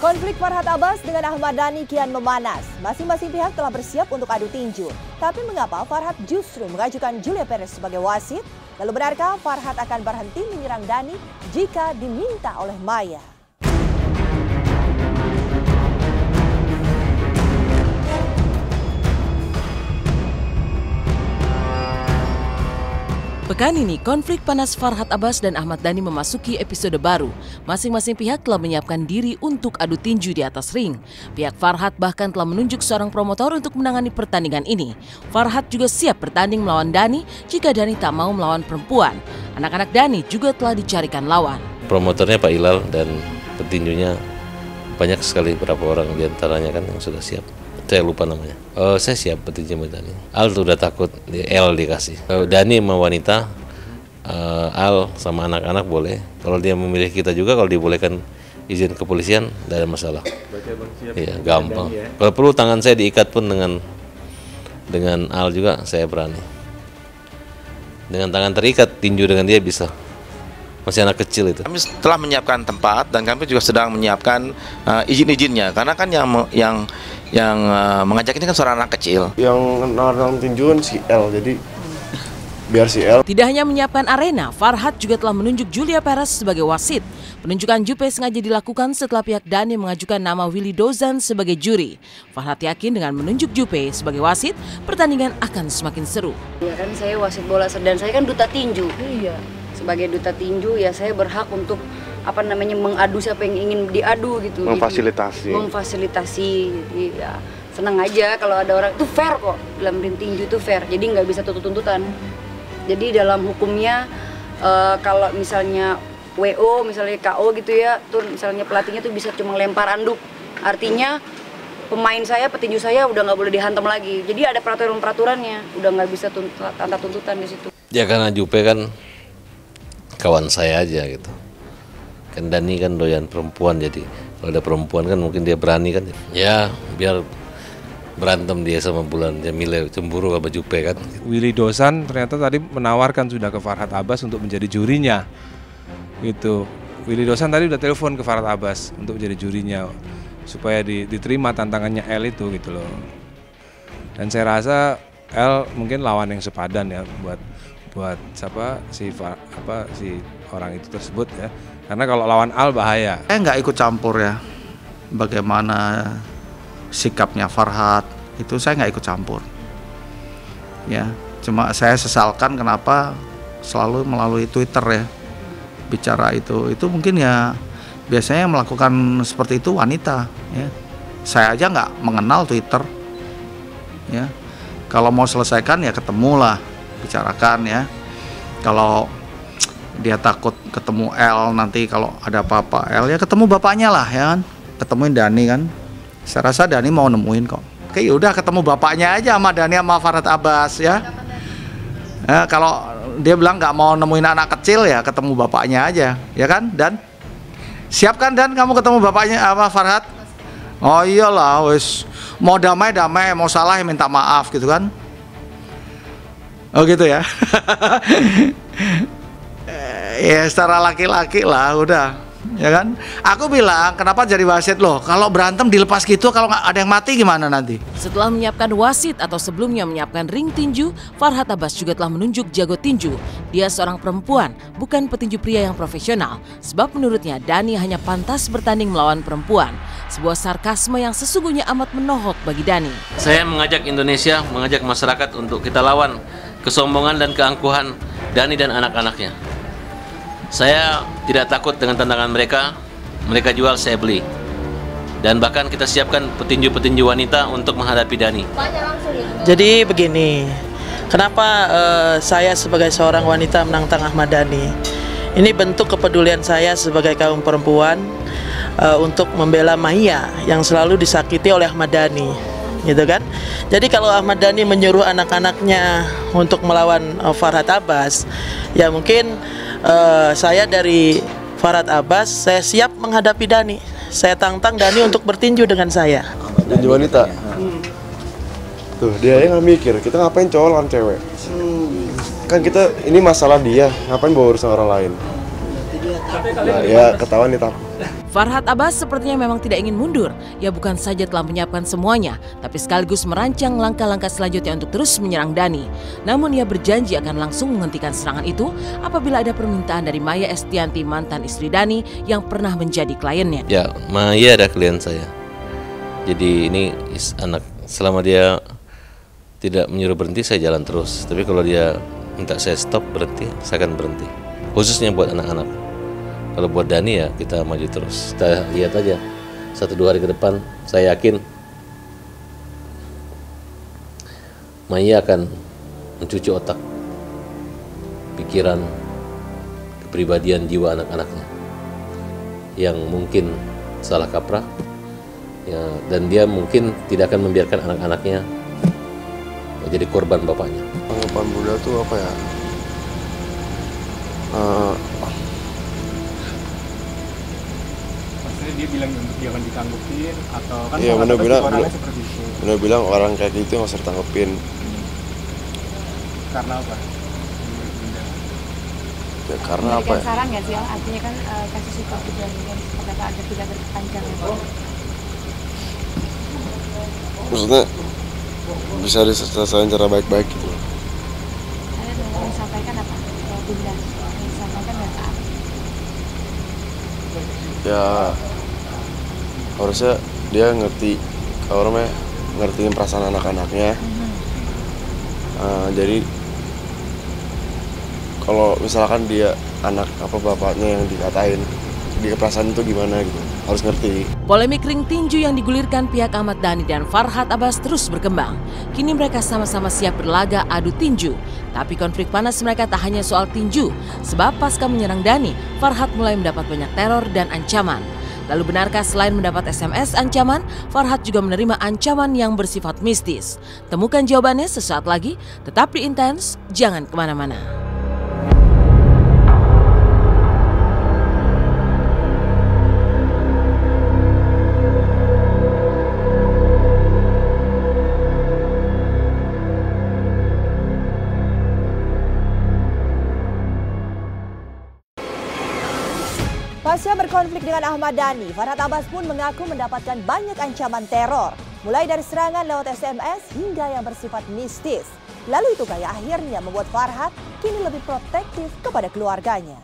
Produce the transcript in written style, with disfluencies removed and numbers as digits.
Konflik Farhad Abbas dengan Ahmad Dhani kian memanas. Masing-masing pihak telah bersiap untuk adu tinju. Tapi mengapa Farhad justru mengajukan Julia Perez sebagai wasit? Lalu benarkah Farhad akan berhenti menyerang Dhani jika diminta oleh Maya? Pekan ini, konflik panas Farhad Abbas dan Ahmad Dhani memasuki episode baru. Masing-masing pihak telah menyiapkan diri untuk adu tinju di atas ring. Pihak Farhad bahkan telah menunjuk seorang promotor untuk menangani pertandingan ini. Farhad juga siap bertanding melawan Dhani jika Dhani tak mau melawan perempuan. Anak-anak Dhani juga telah dicarikan lawan. Promotornya Pak Ilal dan petinjunya banyak sekali, berapa orang diantaranya kan yang sudah siap. Saya lupa namanya. Saya siap petinju sama Dhani. Al tuh udah takut, L dikasih. Dhani sama wanita, Al sama anak-anak boleh. Kalau dia memilih kita juga, kalau dibolehkan izin kepolisian, tidak ada masalah. Iya, gampang. Ya? Kalau perlu tangan saya diikat pun dengan Al juga saya berani. Dengan tangan terikat tinju dengan dia bisa. Masih anak kecil itu. Kami telah menyiapkan tempat dan kami juga sedang menyiapkan izin-izinnya, karena kan yang mengajak ini kan seorang anak kecil. Yang nawarin tinjuan si L, jadi biar si L. Tidak hanya menyiapkan arena, Farhad juga telah menunjuk Julia Perez sebagai wasit. Penunjukan Jupe sengaja dilakukan setelah pihak Dhani mengajukan nama Willy Dozan sebagai juri. Farhad yakin dengan menunjuk Jupe sebagai wasit, pertandingan akan semakin seru. Ya kan, saya wasit bola dan saya kan duta tinju. Iya. Sebagai duta tinju ya saya berhak untuk mengadu siapa yang ingin diadu gitu. Memfasilitasi. Jadi ya senang aja kalau ada orang, itu fair kok, dalam ring tinju itu fair. Jadi nggak bisa tuntut-tuntutan. Jadi dalam hukumnya kalau misalnya WO, misalnya KO gitu ya, tuh misalnya pelatihnya tuh bisa cuma lempar anduk. Artinya pemain saya, petinju saya udah nggak boleh dihantam lagi. Jadi ada peraturan-peraturannya, udah nggak bisa tanda tuntutan di situ. Ya karena Jupe kan kawan saya aja gitu. Kan Dhani kan doyan perempuan, jadi kalau ada perempuan kan mungkin dia berani kan. Ya biar berantem dia sama Bulan Jamile, cemburu sama Jupe kan. Willy Dozan ternyata tadi menawarkan sudah ke Farhad Abbas untuk menjadi jurinya gitu. Willy Dozan tadi udah telepon ke Farhad Abbas untuk menjadi jurinya supaya diterima tantangannya L itu gitu loh. Dan saya rasa L mungkin lawan yang sepadan ya buat si orang itu tersebut ya, karena kalau lawan Al bahaya. Saya nggak ikut campur ya bagaimana sikapnya Farhad, itu saya nggak ikut campur ya. Cuma saya sesalkan kenapa selalu melalui Twitter ya bicara itu mungkin ya biasanya yang melakukan seperti itu wanita ya. Saya aja nggak mengenal Twitter ya. Kalau mau selesaikan ya ketemulah, bicarakan ya. Kalau dia takut ketemu L, nanti kalau ada apa-apa L ya ketemu bapaknya lah ya kan, ketemuin Dhani kan. Saya rasa Dhani mau nemuin kok. Oke, yaudah ketemu bapaknya aja sama Dhani sama Farhad Abbas ya. Kalau dia bilang nggak mau nemuin anak kecil ya ketemu bapaknya aja ya kan. Dan siap kan Dan kamu ketemu bapaknya apa Farhad? Oh iyalah, wes mau damai, mau salah ya minta maaf gitu kan. Oh gitu ya. Ya secara laki-laki lah udah, ya kan. Aku bilang kenapa jadi wasit loh, kalau berantem dilepas gitu, kalau nggak ada yang mati gimana nanti. Setelah menyiapkan wasit atau sebelumnya menyiapkan ring tinju, Farhad Abbas juga telah menunjuk jago tinju. Dia seorang perempuan, bukan petinju pria yang profesional. Sebab menurutnya Dhani hanya pantas bertanding melawan perempuan. Sebuah sarkasme yang sesungguhnya amat menohok bagi Dhani. Saya mengajak Indonesia, mengajak masyarakat untuk kita lawan kesombongan dan keangkuhan Dhani dan anak-anaknya. Saya tidak takut dengan tantangan mereka jual saya beli. Dan bahkan kita siapkan petinju-petinju wanita untuk menghadapi Dhani. Jadi begini, kenapa saya sebagai seorang wanita menantang Ahmad Dhani? Ini bentuk kepedulian saya sebagai kaum perempuan untuk membela Maya yang selalu disakiti oleh Ahmad Dhani, gitu kan? Jadi kalau Ahmad Dhani menyuruh anak-anaknya untuk melawan Farhad Abbas, ya mungkin saya dari Farhad Abbas, saya siap menghadapi Dhani. Saya tantang Dhani untuk bertinju dengan saya. Tinju wanita. Tuh dia yang nggak mikir, kita ngapain cowok lawan cewek? Kan kita ini masalah dia, ngapain bawa urusan orang lain? Nah, ya ketahuan nih tak. Farhad Abbas sepertinya memang tidak ingin mundur. Ia bukan saja telah menyiapkan semuanya, tapi sekaligus merancang langkah-langkah selanjutnya untuk terus menyerang Dhani. Namun ia berjanji akan langsung menghentikan serangan itu apabila ada permintaan dari Maya Estianti, mantan istri Dhani yang pernah menjadi kliennya. Ya, Maya ada klien saya. Jadi ini anak, selama dia tidak menyuruh berhenti, saya jalan terus. Tapi kalau dia minta saya stop, berhenti, saya akan berhenti. Khususnya buat anak-anak. Kalau buat Dhani ya kita maju terus. Kita lihat aja 1-2 hari ke depan, saya yakin Maya akan mencuci otak, pikiran, kepribadian, jiwa anak-anaknya yang mungkin salah kaprah ya, dan dia mungkin tidak akan membiarkan anak-anaknya menjadi korban bapaknya. Tanggapan Bunda tuh apa ya? Dia bilang untuk jangan ditanggepin atau kan iya, orangnya seperti itu. Bunda bilang orang kayak gitu nggak usah ditanggepin. Karena apa? Ya karena apa ya? Saran nggak sih, artinya kan kasus itu juga kan seperti apa agar tidak berpanjang ya. Maksudnya bisa diselesaikan secara baik-baik gitu. Saya mau sampaikan apa? Bunda sampaikan nggak ke apa? Ya harusnya dia ngerti, kalau orangnya ngertiin perasaan anak-anaknya. Jadi kalau misalkan dia anak apa bapaknya yang dikatain, dia perasaan itu gimana gitu, harus ngerti. Polemik ring tinju yang digulirkan pihak Ahmad Dhani dan Farhad Abbas terus berkembang. Kini mereka sama-sama siap berlaga adu tinju. Tapi konflik panas mereka tak hanya soal tinju, sebab pasca menyerang Dhani, Farhad mulai mendapat banyak teror dan ancaman. Lalu benarkah selain mendapat SMS ancaman, Farhad juga menerima ancaman yang bersifat mistis? Temukan jawabannya sesaat lagi, tetap di Intens, jangan kemana-mana. Pasca berkonflik dengan Ahmad Dhani, Farhad Abbas pun mengaku mendapatkan banyak ancaman teror. Mulai dari serangan lewat SMS hingga yang bersifat mistis. Lalu itukah yang akhirnya membuat Farhad kini lebih protektif kepada keluarganya?